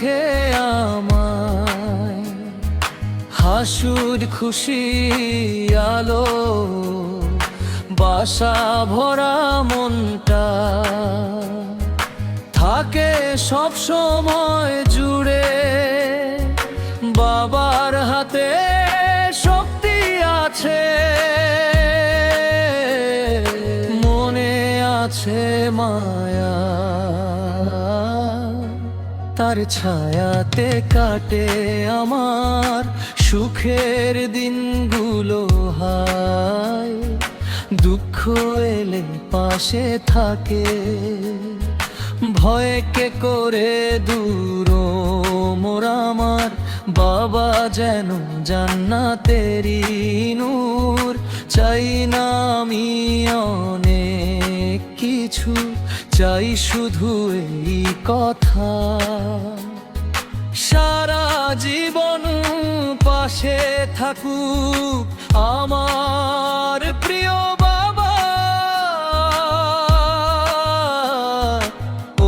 রাখে আমায়। হাসুর খুশি আলো বাসা ভরা মনটা থাকে সব সময় জুড়ে। বাবার হাতে শক্তি আছে, মনে আছে মায়া, তার ছায়াতে কাটে আমার সুখের দিনগুলো। হায় দুঃখ এলে পাশে থাকে, ভয় কে করে দূর মোর আমার বাবা যেন জান্নাতেরি নূর। চাই না আমি অনেক কিছু, চাই শুধু এই কথা, সারা জীবন পাশে থাকুক আমার প্রিয় বাবা।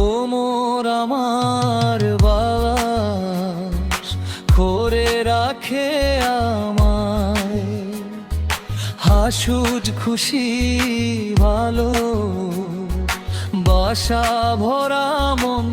ও মোর আমার বাবা করে রাখে আমায়। হাসুজ খুশি ভালো বাসা ভরা মন